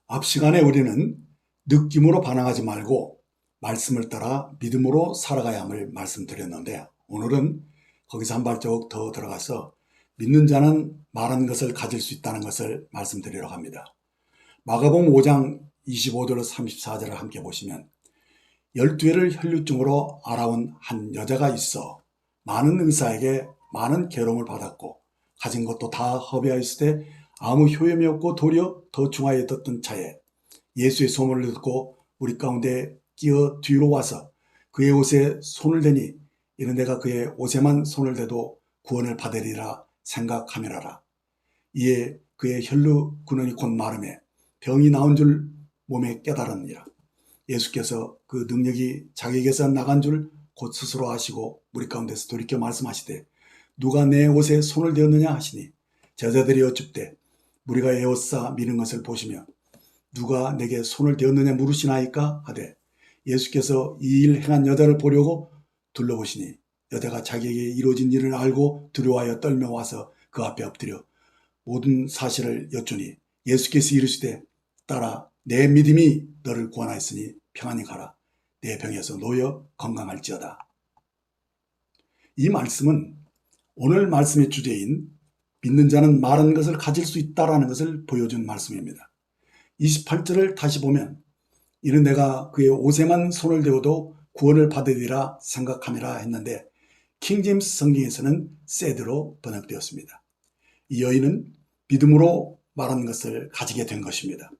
앞 시간에 우리는 느낌으로 반응하지 말고 말씀을 따라 믿음으로 살아가야 함을 말씀드렸는데, 오늘은 거기서 한 발자국 더 들어가서 믿는 자는 말한 것을 가질 수 있다는 것을 말씀드리려고 합니다. 마가복음 5장 25절로 34절을 함께 보시면, 12회를 혈류증으로 알아온 한 여자가 있어 많은 의사에게 많은 괴로움을 받았고 가진 것도 다 허비하였을 때 아무 효험이 없고 도리어 더 중하에 떴던 차에 예수의 소문을 듣고 우리 가운데 끼어 뒤로 와서 그의 옷에 손을 대니 이는 내가 그의 옷에만 손을 대도 구원을 받으리라 생각하미라라. 이에 그의 혈루 근원이 곧 마름에 병이 나은 줄 몸에 깨달았느니라. 예수께서 그 능력이 자기에게서 나간 줄 곧 스스로 아시고 무리 가운데서 돌이켜 말씀하시되 누가 내 옷에 손을 대었느냐 하시니 제자들이 여쭙되 무리가 에워싸 미는 것을 보시며 누가 내게 손을 대었느냐 물으시나이까 하되 예수께서 이 일 행한 여자를 보려고 둘러보시니 여자가 자기에게 이루어진 일을 알고 두려워하여 떨며 와서 그 앞에 엎드려 모든 사실을 여쭈니 예수께서 이르시되 딸아 내 믿음이 너를 구원하였으니 평안히 가라. 내 병에서 놓여 건강할지어다. 이 말씀은 오늘 말씀의 주제인 믿는 자는 말한 것을 가질 수 있다라는 것을 보여준 말씀입니다. 28절을 다시 보면 이는 내가 그의 옷에만 손을 대어도 구원을 받으리라 생각함이라 했는데 킹제임스 성경에서는 said로 번역되었습니다. 이 여인은 믿음으로 말한 것을 가지게 된 것입니다.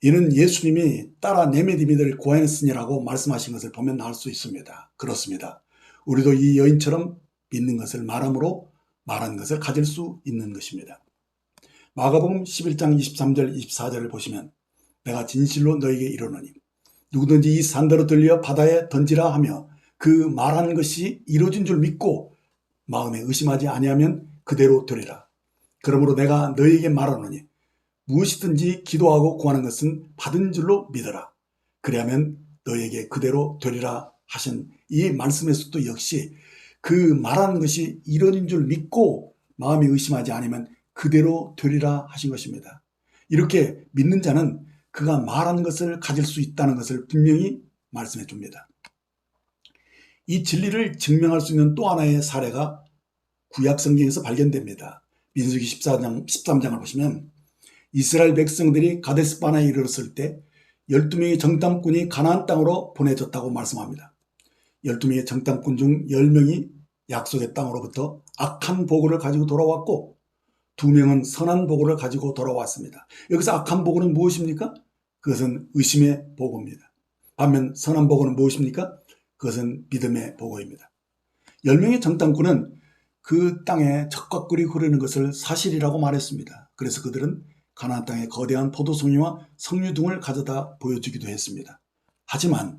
이는 예수님이 따라 내 믿음이 너를 구원했으니라고 말씀하신 것을 보면 알 수 있습니다. 그렇습니다. 우리도 이 여인처럼 믿는 것을 말함으로 말한 것을 가질 수 있는 것입니다. 마가복음 11장 23절 24절을 보시면 내가 진실로 너에게 이르노니 누구든지 이 산더러 들려 바다에 던지라 하며 그 말하는 것이 이루어진 줄 믿고 마음에 의심하지 아니하면 그대로 되리라. 그러므로 내가 너에게 말하노니 무엇이든지 기도하고 구하는 것은 받은 줄로 믿어라. 그리하면 너에게 그대로 되리라 하신 이 말씀에서도 역시 그 말하는 것이 이루어진 줄 믿고 마음에 의심하지 않으면 그대로 되리라 하신 것입니다. 이렇게 믿는 자는 그가 말하는 것을 가질 수 있다는 것을 분명히 말씀해 줍니다. 이 진리를 증명할 수 있는 또 하나의 사례가 구약 성경에서 발견됩니다. 민수기 13장을 보시면 이스라엘 백성들이 가데스 바네에 이르렀을 때 12명의 정탐꾼이 가나안 땅으로 보내졌다고 말씀합니다. 12명의 정탐꾼 중 10명이 약속의 땅으로부터 악한 보고를 가지고 돌아왔고 2명은 선한 보고를 가지고 돌아왔습니다. 여기서 악한 보고는 무엇입니까? 그것은 의심의 보고입니다. 반면 선한 보고는 무엇입니까? 그것은 믿음의 보고입니다. 10명의 정탐꾼은 그 땅에 적과 꿀이 흐르는 것을 사실이라고 말했습니다. 그래서 그들은 가나안 땅에 거대한 포도송이와 석류 등을 가져다 보여주기도 했습니다. 하지만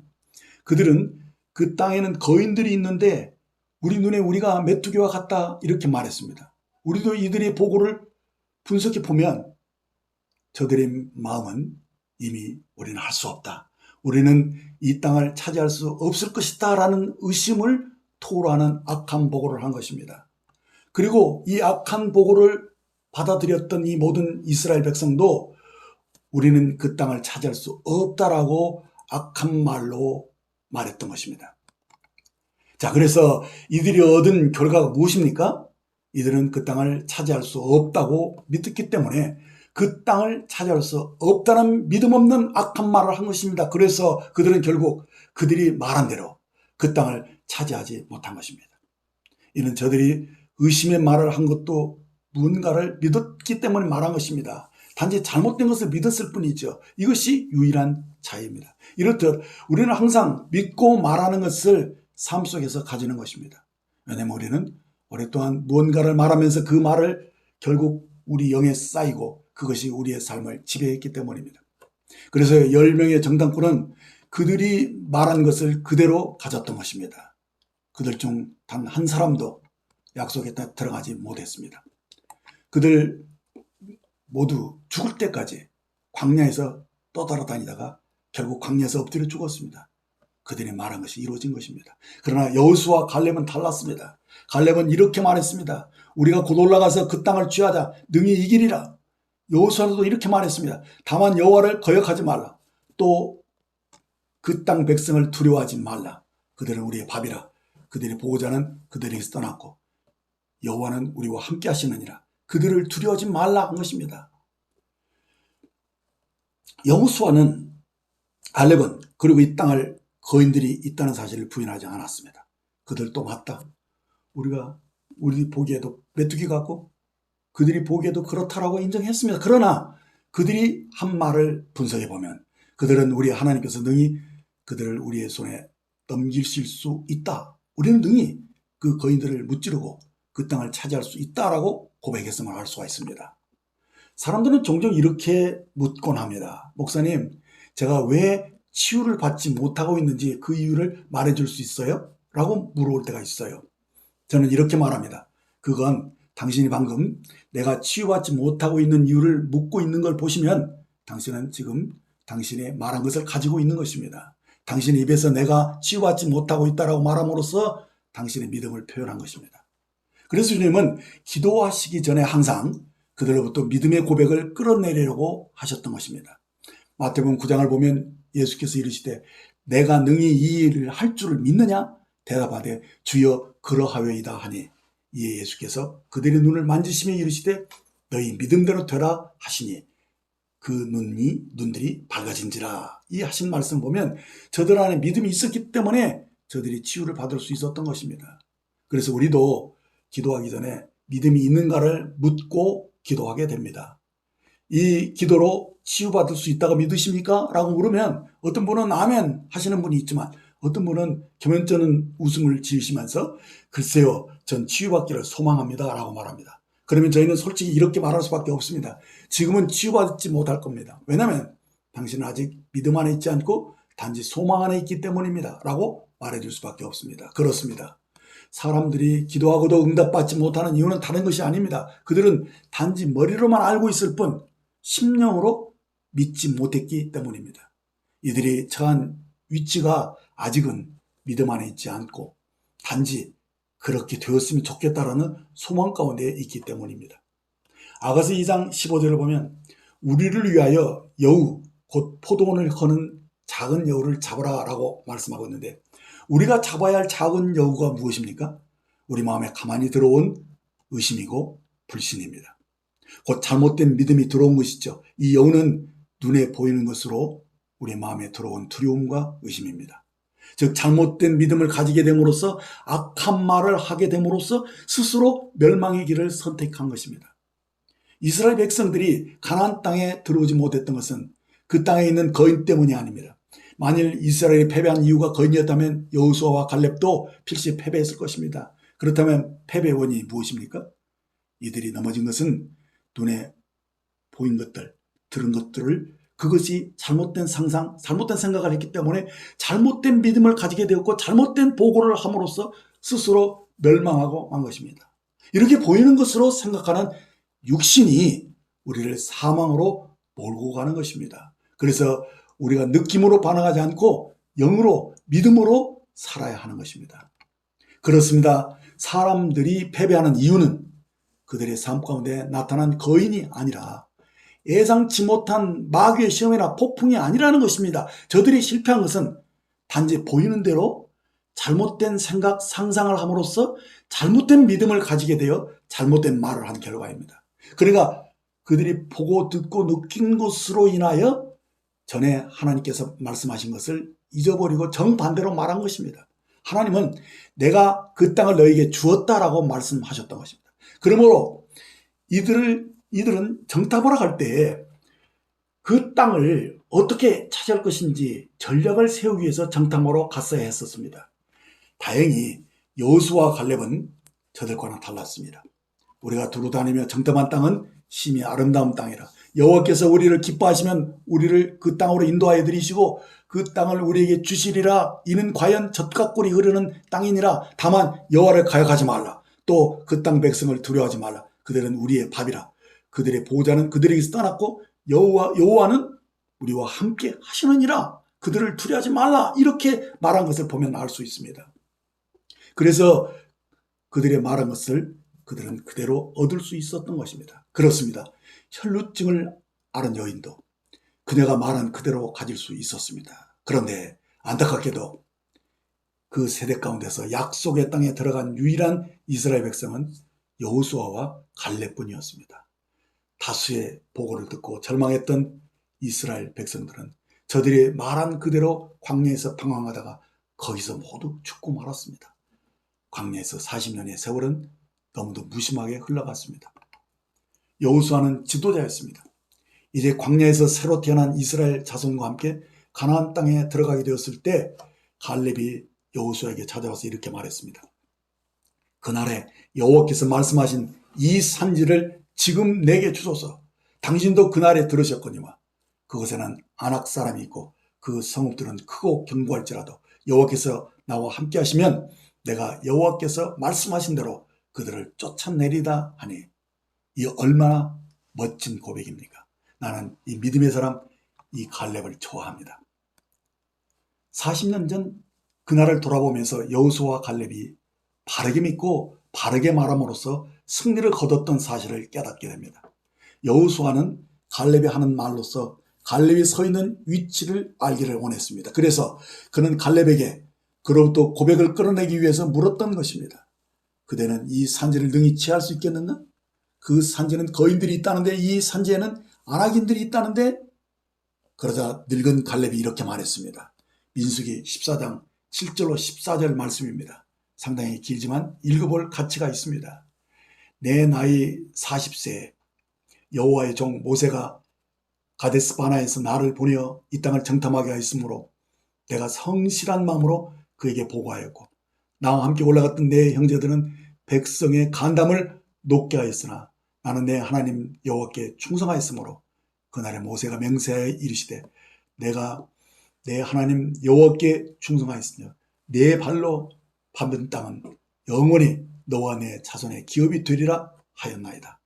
그들은 그 땅에는 거인들이 있는데 우리 눈에 우리가 메뚜기와 같다 이렇게 말했습니다. 우리도 이들의 보고를 분석해 보면 저들의 마음은 이미 우리는 할 수 없다. 우리는 이 땅을 차지할 수 없을 것이다 라는 의심을 토로하는 악한 보고를 한 것입니다. 그리고 이 악한 보고를 받아들였던 이 모든 이스라엘 백성도 우리는 그 땅을 차지할 수 없다라고 악한 말로 말했던 것입니다. 자, 그래서 이들이 얻은 결과가 무엇입니까? 이들은 그 땅을 차지할 수 없다고 믿었기 때문에 그 땅을 차지할 수 없다는 믿음 없는 악한 말을 한 것입니다. 그래서 그들은 결국 그들이 말한 대로 그 땅을 차지하지 못한 것입니다. 이는 저들이 의심의 말을 한 것도 무언가를 믿었기 때문에 말한 것입니다. 단지 잘못된 것을 믿었을 뿐이죠. 이것이 유일한 차이입니다. 이렇듯 우리는 항상 믿고 말하는 것을 삶 속에서 가지는 것입니다. 왜냐하면 우리는 오랫동안 무언가를 말하면서 그 말을 결국 우리 영에 쌓이고 그것이 우리의 삶을 지배했기 때문입니다. 그래서 10명의 정탐꾼은 그들이 말한 것을 그대로 가졌던 것입니다. 그들 중 단 한 사람도 약속에 들어가지 못했습니다. 그들 모두 죽을 때까지 광야에서 떠돌아다니다가 결국 광야에서 엎드려 죽었습니다. 그들이 말한 것이 이루어진 것입니다. 그러나 여호수아와 갈렙은 달랐습니다. 갈렙은 이렇게 말했습니다. 우리가 곧 올라가서 그 땅을 취하자 능히 이기리라. 여호수아도 이렇게 말했습니다. 다만 여호와를 거역하지 말라. 또 그 땅 백성을 두려워하지 말라. 그들은 우리의 밥이라. 그들의 보호자는 그들에게서 떠났고 여호와는 우리와 함께 하시느니라. 그들을 두려워하지 말라 한 것입니다. 여호수아는 갈렙은 그리고 이 땅을 거인들이 있다는 사실을 부인하지 않았습니다. 그들도 맞다. 우리 보기에도 메뚜기 같고 그들이 보기에도 그렇다라고 인정했습니다. 그러나 그들이 한 말을 분석해 보면 그들은 우리 하나님께서 능히 그들을 우리의 손에 넘기실 수 있다. 우리는 능히 그 거인들을 무찌르고 그 땅을 차지할 수 있다라고 고백했음을 알 수가 있습니다. 사람들은 종종 이렇게 묻곤 합니다. 목사님, 제가 왜 치유를 받지 못하고 있는지 그 이유를 말해줄 수 있어요? 라고 물어볼 때가 있어요. 저는 이렇게 말합니다. 그건 당신이 방금 내가 치유받지 못하고 있는 이유를 묻고 있는 걸 보시면 당신은 지금 당신이 말한 것을 가지고 있는 것입니다. 당신의 입에서 내가 치유받지 못하고 있다라고 말함으로써 당신의 믿음을 표현한 것입니다. 그래서 주님은 기도하시기 전에 항상 그들로부터 믿음의 고백을 끌어내리려고 하셨던 것입니다. 마태복음 9장을 보면 예수께서 이르시되 내가 능히 이 일을 할 줄을 믿느냐? 대답하되 주여 그러하외이다 하니 이에 예수께서 그들의 눈을 만지시며 이르시되 너희 믿음대로 되라 하시니 그 눈들이 밝아진지라. 이 하신 말씀 보면 저들 안에 믿음이 있었기 때문에 저들이 치유를 받을 수 있었던 것입니다. 그래서 우리도 기도하기 전에 믿음이 있는가를 묻고 기도하게 됩니다. 이 기도로 치유받을 수 있다고 믿으십니까? 라고 물으면 어떤 분은 아멘 하시는 분이 있지만 어떤 분은 겸연쩍은 웃음을 지으시면서 글쎄요, 전 치유받기를 소망합니다 라고 말합니다. 그러면 저희는 솔직히 이렇게 말할 수밖에 없습니다. 지금은 치유받지 못할 겁니다. 왜냐하면 당신은 아직 믿음 안에 있지 않고 단지 소망 안에 있기 때문입니다 라고 말해줄 수밖에 없습니다. 그렇습니다. 사람들이 기도하고도 응답받지 못하는 이유는 다른 것이 아닙니다. 그들은 단지 머리로만 알고 있을 뿐 심령으로 믿지 못했기 때문입니다. 이들이 처한 위치가 아직은 믿음 안에 있지 않고 단지 그렇게 되었으면 좋겠다라는 소망 가운데 있기 때문입니다. 아가서 2장 15절을 보면 우리를 위하여 여우 곧 포도원을 거는 작은 여우를 잡으라 라고 말씀하고 있는데 우리가 잡아야 할 작은 여우가 무엇입니까? 우리 마음에 가만히 들어온 의심이고 불신입니다. 곧 잘못된 믿음이 들어온 것이죠. 이 여우는 눈에 보이는 것으로 우리 마음에 들어온 두려움과 의심입니다. 즉 잘못된 믿음을 가지게 됨으로써 악한 말을 하게 됨으로써 스스로 멸망의 길을 선택한 것입니다. 이스라엘 백성들이 가나안 땅에 들어오지 못했던 것은 그 땅에 있는 거인 때문이 아닙니다. 만일 이스라엘이 패배한 이유가 거인이었다면 여호수아와 갈렙도 필시 패배했을 것입니다. 그렇다면 패배의 원인이 무엇입니까? 이들이 넘어진 것은 눈에 보인 것들, 들은 것들을 그것이 잘못된 상상, 잘못된 생각을 했기 때문에 잘못된 믿음을 가지게 되었고 잘못된 보고를 함으로써 스스로 멸망하고 만 것입니다. 이렇게 보이는 것으로 생각하는 육신이 우리를 사망으로 몰고 가는 것입니다. 그래서 우리가 느낌으로 반응하지 않고 영으로, 믿음으로 살아야 하는 것입니다. 그렇습니다. 사람들이 패배하는 이유는 그들의 삶 가운데 나타난 거인이 아니라 예상치 못한 마귀의 시험이나 폭풍이 아니라는 것입니다. 저들이 실패한 것은 단지 보이는 대로 잘못된 생각, 상상을 함으로써 잘못된 믿음을 가지게 되어 잘못된 말을 한 결과입니다. 그러니까 그들이 보고 듣고 느낀 것으로 인하여 전에 하나님께서 말씀하신 것을 잊어버리고 정반대로 말한 것입니다. 하나님은 내가 그 땅을 너에게 주었다라고 말씀하셨던 것입니다. 그러므로 이들은 정탐하러 갈 때 그 땅을 어떻게 차지할 것인지 전략을 세우기 위해서 정탐하러 갔어야 했었습니다. 다행히 여호수아와 갈렙은 저들과는 달랐습니다. 우리가 두루 다니며 정탐한 땅은 심히 아름다운 땅이라 여호와께서 우리를 기뻐하시면 우리를 그 땅으로 인도하여 드리시고 그 땅을 우리에게 주시리라. 이는 과연 젖과 꿀이 흐르는 땅이니라. 다만 여호와를 가역하지 말라. 또 그 땅 백성을 두려워하지 말라. 그들은 우리의 밥이라. 그들의 보호자는 그들에게서 떠났고 여호와는 우리와 함께 하시느니라. 그들을 두려워하지 말라. 이렇게 말한 것을 보면 알 수 있습니다. 그래서 그들의 말한 것을 그들은 그대로 얻을 수 있었던 것입니다. 그렇습니다. 혈루증을 앓은 여인도 그녀가 말한 그대로 가질 수 있었습니다. 그런데 안타깝게도 그 세대 가운데서 약속의 땅에 들어간 유일한 이스라엘 백성은 여호수아와 갈렙뿐이었습니다. 다수의 보고를 듣고 절망했던 이스라엘 백성들은 저들이 말한 그대로 광야에서 방황하다가 거기서 모두 죽고 말았습니다. 광야에서 40년의 세월은 너무도 무심하게 흘러갔습니다. 여호수아는 지도자였습니다. 이제 광야에서 새로 태어난 이스라엘 자손과 함께 가나안 땅에 들어가게 되었을 때 갈렙이 여호수아에게 찾아와서 이렇게 말했습니다. 그날에 여호와께서 말씀하신 이 산지를 지금 내게 주소서. 당신도 그날에 들으셨거니와 그곳에는 아낙 사람이 있고 그 성읍들은 크고 견고할지라도 여호와께서 나와 함께 하시면 내가 여호와께서 말씀하신 대로 그들을 쫓아내리다 하니 이 얼마나 멋진 고백입니까? 나는 이 믿음의 사람 이 갈렙을 좋아합니다. 40년 전 그날을 돌아보면서 여호수아와 갈렙이 바르게 믿고 바르게 말함으로써 승리를 거뒀던 사실을 깨닫게 됩니다. 여호수아는 갈렙이 하는 말로써 갈렙이 서 있는 위치를 알기를 원했습니다. 그래서 그는 갈렙에게 그로부터 고백을 끌어내기 위해서 물었던 것입니다. 그대는 이 산지를 능히 취할 수 있겠느냐? 그 산지는 거인들이 있다는데 이 산지에는 아낙인들이 있다는데? 그러자 늙은 갈렙이 이렇게 말했습니다. 민수기 14장 7절로 14절 말씀입니다. 상당히 길지만 읽어볼 가치가 있습니다. 내 나이 40세에 여호와의 종 모세가 가데스 바나에서 나를 보내어 이 땅을 정탐하게 하였으므로 내가 성실한 마음으로 그에게 보고하였고 나와 함께 올라갔던 내 형제들은 백성의 간담을 높게 하였으나 나는 내 하나님 여호와께 충성하였으므로 그날에 모세가 맹세하여 이르시되 내가 내 하나님 여호와께 충성하였으며 내 발로 밟은 땅은 영원히 너와 내 자손의 기업이 되리라 하였나이다.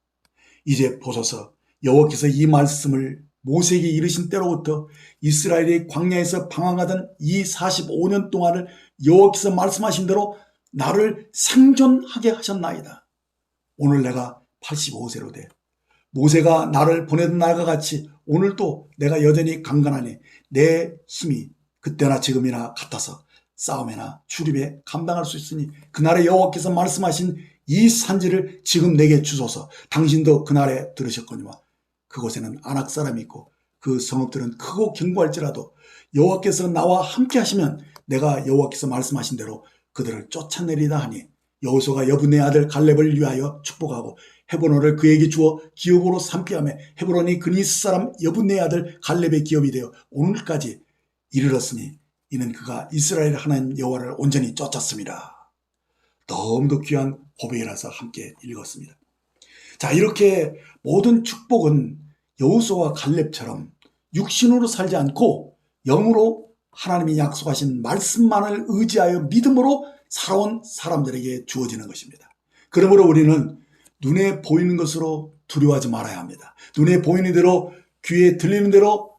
이제 보소서 여호와께서 이 말씀을 모세에게 이르신 때로부터 이스라엘이 광야에서 방황하던 이 45년 동안을 여호와께서 말씀하신 대로 나를 생존하게 하셨나이다. 오늘 내가 85세로 돼 모세가 나를 보내던 날과 같이 오늘도 내가 여전히 강건하니 내 힘이 그때나 지금이나 같아서 싸움이나 출입에 감당할 수 있으니 그날에 여호와께서 말씀하신 이 산지를 지금 내게 주소서. 당신도 그날에 들으셨거니와 그곳에는 아낙 사람이 있고 그 성읍들은 크고 견고할지라도 여호와께서 나와 함께 하시면 내가 여호와께서 말씀하신 대로 그들을 쫓아내리다 하니 여호수아가 여분의 아들 갈렙을 위하여 축복하고 헤브론을 그에게 주어 기업으로 삼게 하며 헤브론이 그니스 사람 여분의 아들 갈렙의 기업이 되어 오늘까지 이르렀으니 이는 그가 이스라엘 하나님 여호와를 온전히 쫓았습니다. 너무도 귀한 고백이라서 함께 읽었습니다. 자, 이렇게 모든 축복은 여호수아와 갈렙처럼 육신으로 살지 않고 영으로 하나님이 약속하신 말씀만을 의지하여 믿음으로 살아온 사람들에게 주어지는 것입니다. 그러므로 우리는 눈에 보이는 것으로 두려워하지 말아야 합니다. 눈에 보이는 대로 귀에 들리는 대로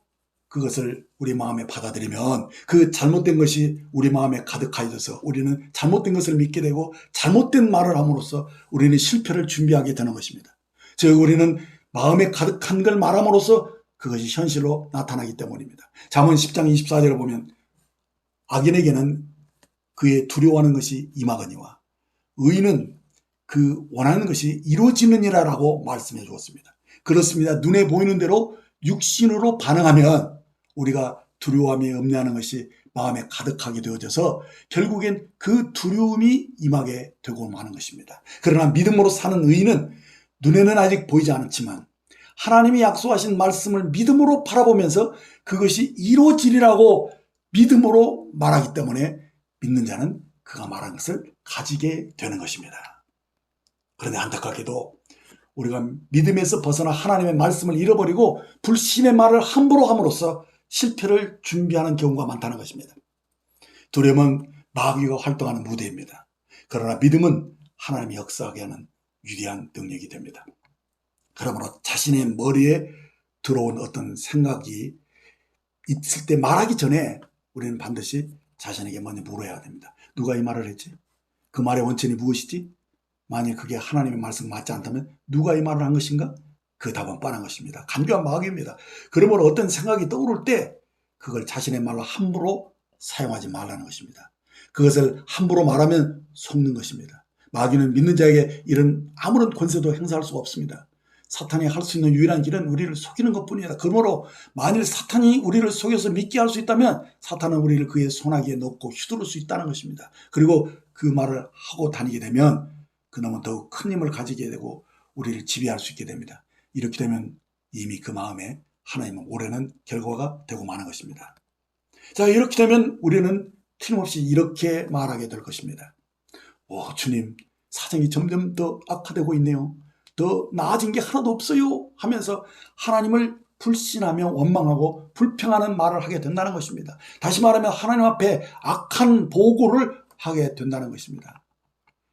그것을 우리 마음에 받아들이면 그 잘못된 것이 우리 마음에 가득하여져서 우리는 잘못된 것을 믿게 되고 잘못된 말을 함으로써 우리는 실패를 준비하게 되는 것입니다. 즉 우리는 마음에 가득한 걸 말함으로써 그것이 현실로 나타나기 때문입니다. 잠언 10장 24절을 보면 악인에게는 그의 두려워하는 것이 임하거니와 의인은 그 원하는 것이 이루어지느니라라고 말씀해 주었습니다. 그렇습니다. 눈에 보이는 대로 육신으로 반응하면 우리가 두려움이 없냐는 것이 마음에 가득하게 되어져서 결국엔 그 두려움이 임하게 되고 마는 것입니다. 그러나 믿음으로 사는 의인은 눈에는 아직 보이지 않았지만 하나님이 약속하신 말씀을 믿음으로 바라보면서 그것이 이루어지리라고 믿음으로 말하기 때문에 믿는 자는 그가 말한 것을 가지게 되는 것입니다. 그런데 안타깝게도 우리가 믿음에서 벗어나 하나님의 말씀을 잃어버리고 불신의 말을 함부로 함으로써 실패를 준비하는 경우가 많다는 것입니다. 두려움은 마귀가 활동하는 무대입니다. 그러나 믿음은 하나님이 역사하게 하는 위대한 능력이 됩니다. 그러므로 자신의 머리에 들어온 어떤 생각이 있을 때 말하기 전에 우리는 반드시 자신에게 먼저 물어야 됩니다. 누가 이 말을 했지? 그 말의 원천이 무엇이지? 만약 그게 하나님의 말씀 맞지 않다면 누가 이 말을 한 것인가? 그 답은 뻔한 것입니다. 간교한 마귀입니다. 그러므로 어떤 생각이 떠오를 때 그걸 자신의 말로 함부로 사용하지 말라는 것입니다. 그것을 함부로 말하면 속는 것입니다. 마귀는 믿는 자에게 이런 아무런 권세도 행사할 수가 없습니다. 사탄이 할 수 있는 유일한 길은 우리를 속이는 것뿐이다. 그러므로 만일 사탄이 우리를 속여서 믿게 할 수 있다면 사탄은 우리를 그의 손아귀에 넣고 휘두를 수 있다는 것입니다. 그리고 그 말을 하고 다니게 되면 그놈은 더욱 큰 힘을 가지게 되고 우리를 지배할 수 있게 됩니다. 이렇게 되면 이미 그 마음에 하나님은 오래는 결과가 되고 마는 것입니다. 자, 이렇게 되면 우리는 틀림없이 이렇게 말하게 될 것입니다. 오, 주님, 사정이 점점 더 악화되고 있네요. 더 나아진 게 하나도 없어요 하면서 하나님을 불신하며 원망하고 불평하는 말을 하게 된다는 것입니다. 다시 말하면 하나님 앞에 악한 보고를 하게 된다는 것입니다.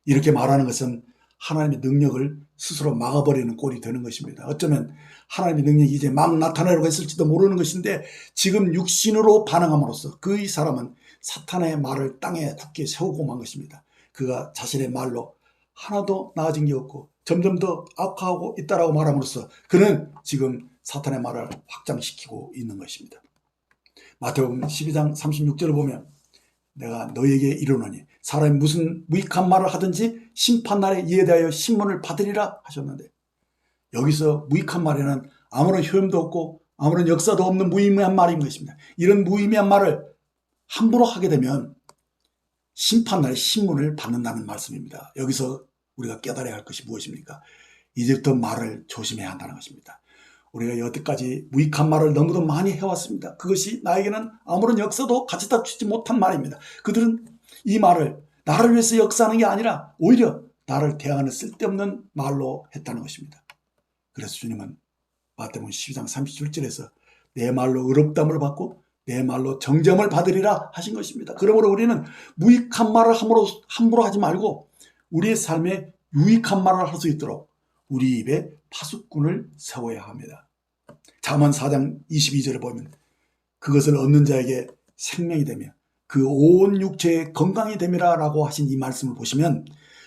이렇게 말하는 것은 하나님의 능력을 스스로 막아버리는 꼴이 되는 것입니다. 어쩌면 하나님의 능력이 이제 막 나타나려고 했을지도 모르는 것인데 지금 육신으로 반응함으로써 그 사람은 사탄의 말을 땅에 굳게 세우고 만 것입니다. 그가 자신의 말로 하나도 나아진 게 없고 점점 더 악화하고 있다라고 말함으로써 그는 지금 사탄의 말을 확장시키고 있는 것입니다. 마태복음 12장 36절을 보면 내가 너에게 이르노니 사람이 무슨 무익한 말을 하든지 심판날에 이에 대하여 신문을 받으리라 하셨는데 여기서 무익한 말에는 아무런 효험도 없고 아무런 역사도 없는 무의미한 말인 것입니다. 이런 무의미한 말을 함부로 하게 되면 심판날에 신문을 받는다는 말씀입니다. 여기서 우리가 깨달아야 할 것이 무엇입니까? 이제부터 말을 조심해야 한다는 것입니다. 우리가 여태까지 무익한 말을 너무도 많이 해왔습니다. 그것이 나에게는 아무런 역사도 가져다 주지 못한 말입니다. 그들은 이 말을 나를 위해서 역사하는 게 아니라 오히려 나를 대하는 쓸데없는 말로 했다는 것입니다. 그래서 주님은 마태복음 12장 37절에서 내 말로 의롭다함을 받고 내 말로 정죄함을 받으리라 하신 것입니다. 그러므로 우리는 무익한 말을 함부로 하지 말고 우리의 삶에 유익한 말을 할 수 있도록 우리 입에 파수꾼을 세워야 합니다. 잠언 4장 22절에 보면 그것을 얻는 자에게 생명이 되며 그 온 육체에 건강이 됨이라 라고 하신 이 말씀을 보시면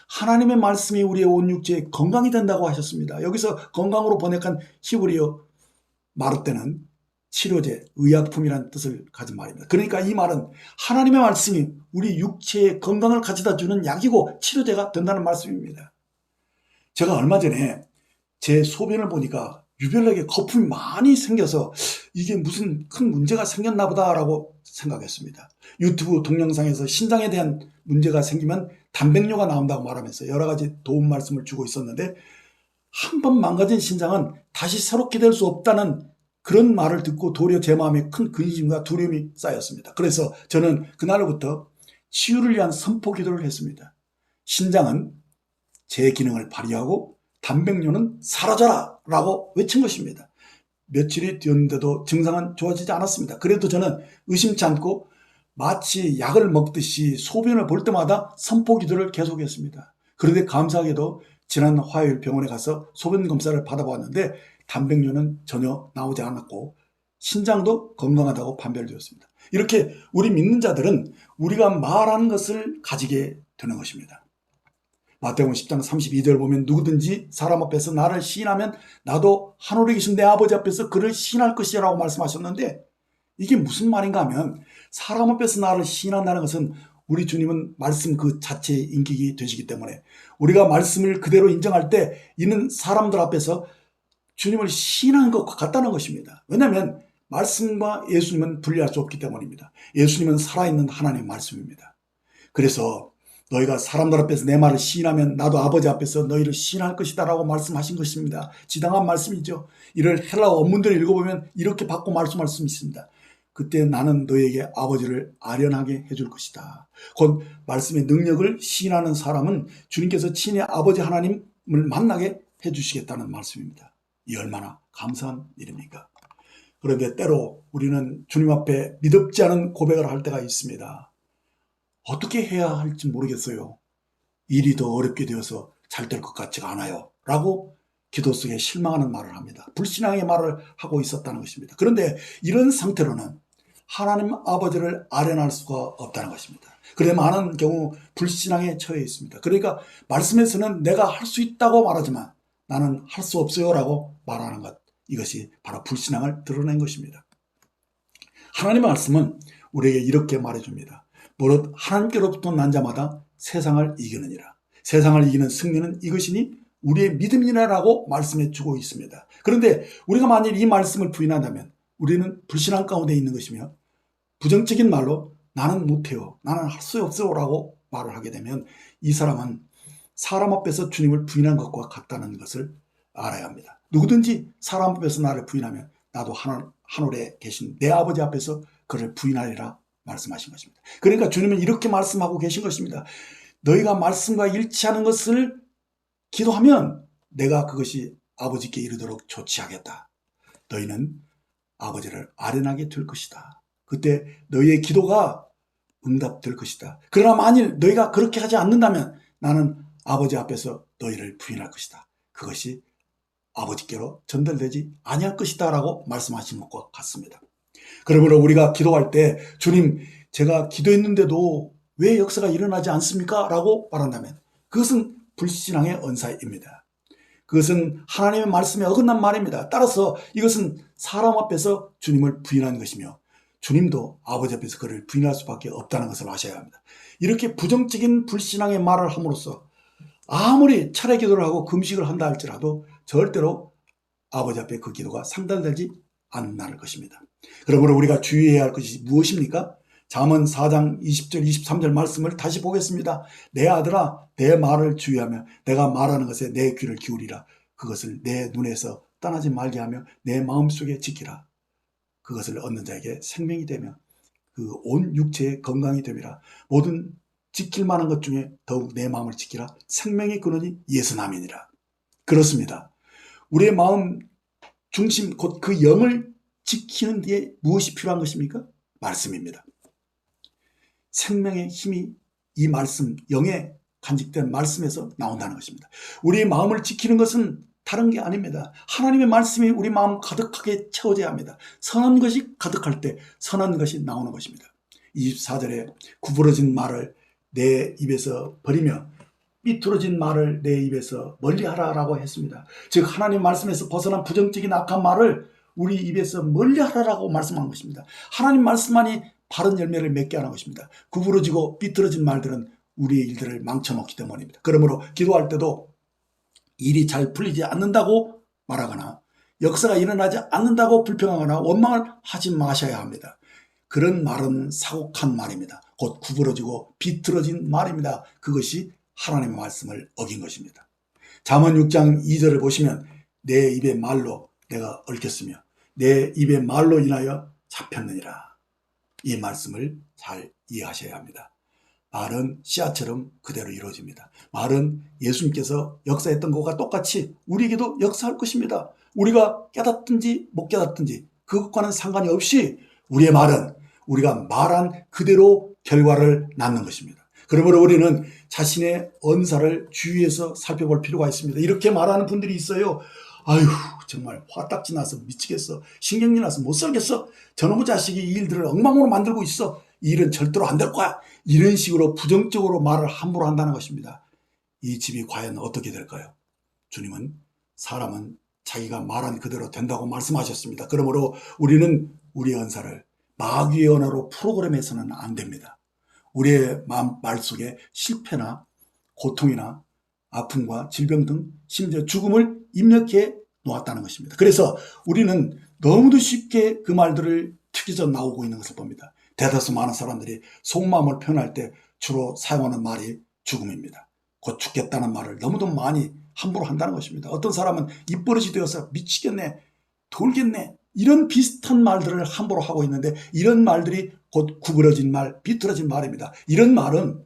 하나님의 말씀이 우리의 온 육체에 건강이 된다고 하셨습니다. 여기서 건강으로 번역한 히브리어 마르테는 치료제, 의약품이라는 뜻을 가진 말입니다. 그러니까 이 말은 하나님의 말씀이 우리 육체에 건강을 가져다 주는 약이고 치료제가 된다는 말씀입니다. 제가 얼마 전에 제 소변을 보니까 유별나게 거품이 많이 생겨서 이게 무슨 큰 문제가 생겼나 보다라고 생각했습니다. 유튜브 동영상에서 신장에 대한 문제가 생기면 단백뇨가 나온다고 말하면서 여러 가지 도움 말씀을 주고 있었는데 한 번 망가진 신장은 다시 새롭게 될 수 없다는 그런 말을 듣고 도리어 제 마음에 큰 근심과 두려움이 쌓였습니다. 그래서 저는 그날부터 치유를 위한 선포 기도를 했습니다. 신장은 제 기능을 발휘하고 단백뇨는 사라져라 라고 외친 것입니다. 며칠이 되었는데도 증상은 좋아지지 않았습니다. 그래도 저는 의심치 않고 마치 약을 먹듯이 소변을 볼 때마다 선포 기도를 계속했습니다. 그런데 감사하게도 지난 화요일 병원에 가서 소변 검사를 받아봤는데 단백뇨는 전혀 나오지 않았고 신장도 건강하다고 판별되었습니다. 이렇게 우리 믿는 자들은 우리가 말하는 것을 가지게 되는 것입니다. 마태복음 10장 32절 보면 누구든지 사람 앞에서 나를 시인하면 나도 하늘에 계신 내 아버지 앞에서 그를 시인할 것이라고 말씀하셨는데 이게 무슨 말인가 하면 사람 앞에서 나를 시인한다는 것은 우리 주님은 말씀 그 자체의 인격이 되시기 때문에 우리가 말씀을 그대로 인정할 때 이는 사람들 앞에서 주님을 시인하는 것과 같다는 것입니다. 왜냐하면 말씀과 예수님은 분리할 수 없기 때문입니다. 예수님은 살아있는 하나님의 말씀입니다. 그래서 너희가 사람들 앞에서 내 말을 시인하면 나도 아버지 앞에서 너희를 시인할 것이다 라고 말씀하신 것입니다. 지당한 말씀이죠. 이를 헬라어 원문들을 읽어보면 이렇게 바꿔 말씀할 수 있습니다. 그때 나는 너희에게 아버지를 아련하게 해줄 것이다. 곧 말씀의 능력을 시인하는 사람은 주님께서 친히 아버지 하나님을 만나게 해주시겠다는 말씀입니다. 이 얼마나 감사한 일입니까? 그런데 때로 우리는 주님 앞에 믿음지 않은 고백을 할 때가 있습니다. 어떻게 해야 할지 모르겠어요. 일이 더 어렵게 되어서 잘 될 것 같지가 않아요. 라고 기도 속에 실망하는 말을 합니다. 불신앙의 말을 하고 있었다는 것입니다. 그런데 이런 상태로는 하나님 아버지를 아련할 수가 없다는 것입니다. 그런데 많은 경우 불신앙에 처해 있습니다. 그러니까 말씀에서는 내가 할 수 있다고 말하지만 나는 할 수 없어요 라고 말하는 것, 이것이 바로 불신앙을 드러낸 것입니다. 하나님의 말씀은 우리에게 이렇게 말해줍니다. 무릇 하나님께로부터 난 자마다 세상을 이기느니라. 세상을 이기는 승리는 이것이니 우리의 믿음이라고 말씀해 주고 있습니다. 그런데 우리가 만일 이 말씀을 부인한다면 우리는 불신앙 가운데 있는 것이며, 부정적인 말로 나는 못해요, 나는 할 수 없어요 라고 말을 하게 되면 이 사람은 사람 앞에서 주님을 부인한 것과 같다는 것을 알아야 합니다. 누구든지 사람 앞에서 나를 부인하면 나도 하늘에 계신 내 아버지 앞에서 그를 부인하리라 말씀하신 것입니다. 그러니까 주님은 이렇게 말씀하고 계신 것입니다. 너희가 말씀과 일치하는 것을 기도하면 내가 그것이 아버지께 이르도록 조치하겠다. 너희는 아버지를 아련하게 될 것이다. 그때 너희의 기도가 응답될 것이다. 그러나 만일 너희가 그렇게 하지 않는다면 나는 아버지 앞에서 너희를 부인할 것이다. 그것이 아버지께로 전달되지 아니할 것이다 라고 말씀하신 것과 같습니다. 그러므로 우리가 기도할 때 주님, 제가 기도했는데도 왜 역사가 일어나지 않습니까? 라고 말한다면 그것은 불신앙의 언사입니다. 그것은 하나님의 말씀에 어긋난 말입니다. 따라서 이것은 사람 앞에서 주님을 부인하는 것이며 주님도 아버지 앞에서 그를 부인할 수밖에 없다는 것을 아셔야 합니다. 이렇게 부정적인 불신앙의 말을 함으로써 아무리 철회 기도를 하고 금식을 한다 할지라도 절대로 아버지 앞에 그 기도가 상달되지 않는다는 것입니다. 그러므로 우리가 주의해야 할 것이 무엇입니까? 잠언 4장 20절 23절 말씀을 다시 보겠습니다. 내 아들아, 내 말을 주의하며 내가 말하는 것에 내 귀를 기울이라. 그것을 내 눈에서 떠나지 말게 하며 내 마음속에 지키라. 그것을 얻는 자에게 생명이 되며 그 온 육체의 건강이 됨이라. 모든 지킬 만한 것 중에 더욱 내 마음을 지키라. 생명의 근원이 예수남이니라. 그렇습니다. 우리의 마음 중심, 곧 그 영을 지키는 데에 무엇이 필요한 것입니까? 말씀입니다. 생명의 힘이 이 말씀, 영에 간직된 말씀에서 나온다는 것입니다. 우리의 마음을 지키는 것은 다른 게 아닙니다. 하나님의 말씀이 우리 마음 가득하게 채워져야 합니다. 선한 것이 가득할 때 선한 것이 나오는 것입니다. 24절에 구부러진 말을 내 입에서 버리며 삐뚤어진 말을 내 입에서 멀리하라라고 했습니다. 즉 하나님 말씀에서 벗어난 부정적인 악한 말을 우리 입에서 멀리하라라고 말씀한 것입니다. 하나님 말씀만이 바른 열매를 맺게 하는 것입니다. 구부러지고 삐뚤어진 말들은 우리의 일들을 망쳐놓기 때문입니다. 그러므로 기도할 때도 일이 잘 풀리지 않는다고 말하거나 역사가 일어나지 않는다고 불평하거나 원망을 하지 마셔야 합니다. 그런 말은 사곡한 말입니다. 곧 구부러지고 비틀어진 말입니다. 그것이 하나님의 말씀을 어긴 것입니다. 잠언 6장 2절을 보시면 내 입의 말로 내가 얽혔으며 내 입의 말로 인하여 잡혔느니라. 이 말씀을 잘 이해하셔야 합니다. 말은 씨앗처럼 그대로 이루어집니다. 말은 예수님께서 역사했던 것과 똑같이 우리에게도 역사할 것입니다. 우리가 깨닫든지 못 깨닫든지 그것과는 상관이 없이 우리의 말은 우리가 말한 그대로 결과를 낳는 것입니다. 그러므로 우리는 자신의 언사를 주의해서 살펴볼 필요가 있습니다. 이렇게 말하는 분들이 있어요. 아유, 정말 화딱지 나서 미치겠어. 신경이 나서 못 살겠어. 저놈의 자식이 이 일들을 엉망으로 만들고 있어. 이 일은 절대로 안 될 거야. 이런 식으로 부정적으로 말을 함부로 한다는 것입니다. 이 집이 과연 어떻게 될까요? 주님은 사람은 자기가 말한 그대로 된다고 말씀하셨습니다. 그러므로 우리는 우리의 언사를 마귀의 언어로 프로그램해서는 안 됩니다. 우리의 말 속에 실패나 고통이나 아픔과 질병 등 심지어 죽음을 입력해 놓았다는 것입니다. 그래서 우리는 너무도 쉽게 그 말들을 튀겨져 나오고 있는 것을 봅니다. 대다수 많은 사람들이 속마음을 표현할 때 주로 사용하는 말이 죽음입니다. 곧 죽겠다는 말을 너무도 많이 함부로 한다는 것입니다. 어떤 사람은 입버릇이 되어서 미치겠네, 돌겠네, 이런 비슷한 말들을 함부로 하고 있는데 이런 말들이 곧 구부러진 말, 비틀어진 말입니다. 이런 말은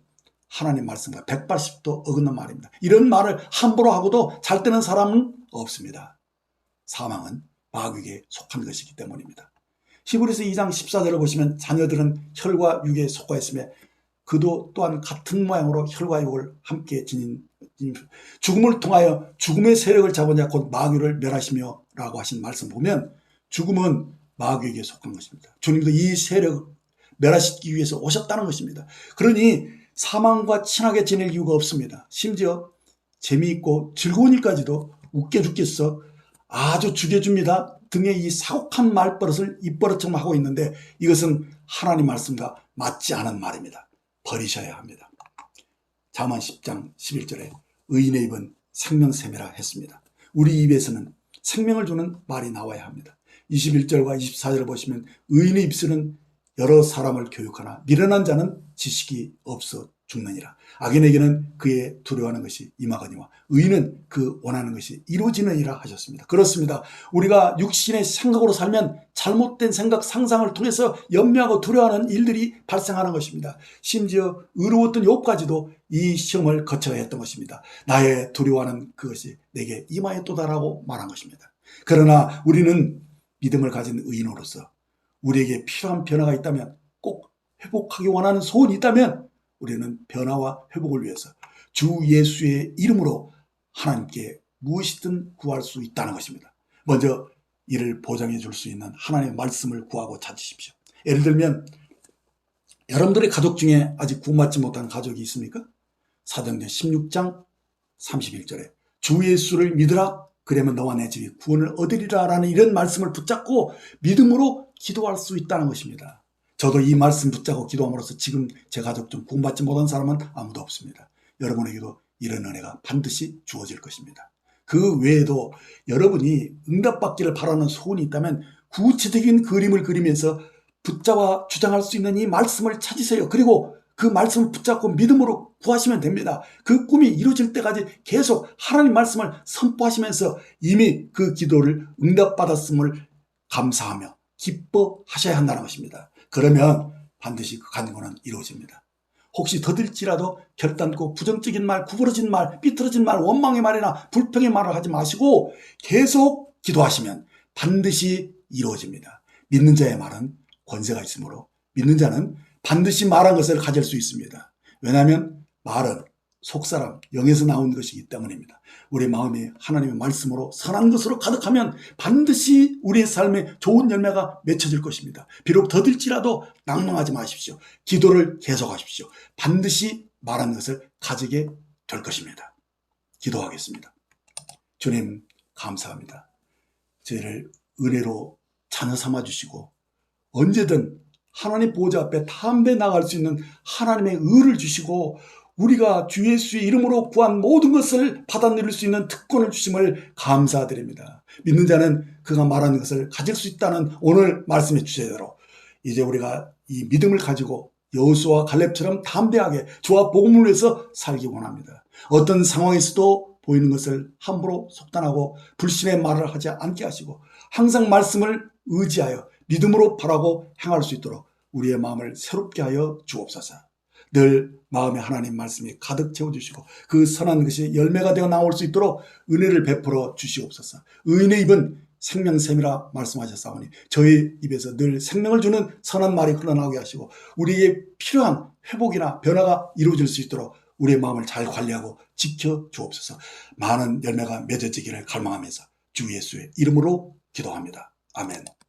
하나님 말씀과 180도 어긋난 말입니다. 이런 말을 함부로 하고도 잘 되는 사람은 없습니다. 사망은 마귀에게 속한 것이기 때문입니다. 히브리서 2장 14절을 보시면 자녀들은 혈과 육에 속하 있으며 그도 또한 같은 모양으로 혈과 육을 함께 지닌 죽음을 통하여 죽음의 세력을 잡은 자 곧 마귀를 멸하시며 라고 하신 말씀 보면 죽음은 마귀에게 속한 것입니다. 주님도 이 세력을 멸하시기 위해서 오셨다는 것입니다. 그러니 사망과 친하게 지낼 이유가 없습니다. 심지어 재미있고 즐거운 일까지도 웃겨 죽겠어. 아주 죽여줍니다 등의 이 사곡한 말버릇을 입버릇처럼 하고 있는데 이것은 하나님 말씀과 맞지 않은 말입니다. 버리셔야 합니다. 잠언 10장 11절에 의인의 입은 생명샘이라 했습니다. 우리 입에서는 생명을 주는 말이 나와야 합니다. 21절과 24절을 보시면 의인의 입술은 여러 사람을 교육하나 미련한 자는 지식이 없어 죽느니라. 악인에게는 그의 두려워하는 것이 임하거니와 의인은 그 원하는 것이 이루어지느니라 하셨습니다. 그렇습니다. 우리가 육신의 생각으로 살면 잘못된 생각, 상상을 통해서 염려하고 두려워하는 일들이 발생하는 것입니다. 심지어 의로웠던 욥까지도 이 시험을 거쳐야 했던 것입니다. 나의 두려워하는 그것이 내게 임하였도다라고 말한 것입니다. 그러나 우리는 믿음을 가진 의인으로서 우리에게 필요한 변화가 있다면, 꼭 회복하기 원하는 소원이 있다면 우리는 변화와 회복을 위해서 주 예수의 이름으로 하나님께 무엇이든 구할 수 있다는 것입니다. 먼저 이를 보장해 줄 수 있는 하나님의 말씀을 구하고 찾으십시오. 예를 들면 여러분들의 가족 중에 아직 구원받지 못한 가족이 있습니까? 사도행전 16장 31절에 주 예수를 믿으라 그러면 너와 내 집이 구원을 얻으리라 라는 이런 말씀을 붙잡고 믿음으로 기도할 수 있다는 것입니다. 저도 이 말씀 붙잡고 기도함으로써 지금 제 가족 중 구원받지 못한 사람은 아무도 없습니다. 여러분에게도 이런 은혜가 반드시 주어질 것입니다. 그 외에도 여러분이 응답받기를 바라는 소원이 있다면 구체적인 그림을 그리면서 붙잡아 주장할 수 있는 이 말씀을 찾으세요. 그리고 그 말씀을 붙잡고 믿음으로 구하시면 됩니다. 그 꿈이 이루어질 때까지 계속 하나님 말씀을 선포하시면서 이미 그 기도를 응답받았음을 감사하며 기뻐하셔야 한다는 것입니다. 그러면 반드시 그 간구는 이루어집니다. 혹시 더딜지라도 결단코 부정적인 말, 구부러진 말, 삐뚤어진 말, 원망의 말이나 불평의 말을 하지 마시고 계속 기도하시면 반드시 이루어집니다. 믿는 자의 말은 권세가 있으므로 믿는 자는 반드시 말한 것을 가질 수 있습니다. 왜냐하면 말은 속사람, 영에서 나온 것이기 때문입니다. 우리 마음이 하나님의 말씀으로 선한 것으로 가득하면 반드시 우리의 삶에 좋은 열매가 맺혀질 것입니다. 비록 더딜지라도 낭망하지 마십시오. 기도를 계속하십시오. 반드시 말한 것을 가지게 될 것입니다. 기도하겠습니다. 주님 감사합니다. 저희를 은혜로 자녀 삼아주시고 언제든 하나님 보좌 앞에 담대 나갈 수 있는 하나님의 의를 주시고 우리가 주 예수의 이름으로 구한 모든 것을 받아 누릴 수 있는 특권을 주심을 감사드립니다. 믿는 자는 그가 말하는 것을 가질 수 있다는 오늘 말씀의 주제대로 이제 우리가 이 믿음을 가지고 여호수아와 갈렙처럼 담대하게 주와 복음을 위해서 살기 원합니다. 어떤 상황에서도 보이는 것을 함부로 속단하고 불신의 말을 하지 않게 하시고 항상 말씀을 의지하여 믿음으로 바라고 행할 수 있도록 우리의 마음을 새롭게 하여 주옵소서. 늘 마음에 하나님 말씀이 가득 채워주시고 그 선한 것이 열매가 되어 나올 수 있도록 은혜를 베풀어 주시옵소서. 의인의 입은 생명샘이라 말씀하셨사오니 저희 입에서 늘 생명을 주는 선한 말이 흘러나오게 하시고 우리에게 필요한 회복이나 변화가 이루어질 수 있도록 우리의 마음을 잘 관리하고 지켜 주옵소서. 많은 열매가 맺어지기를 갈망하면서 주 예수의 이름으로 기도합니다. 아멘.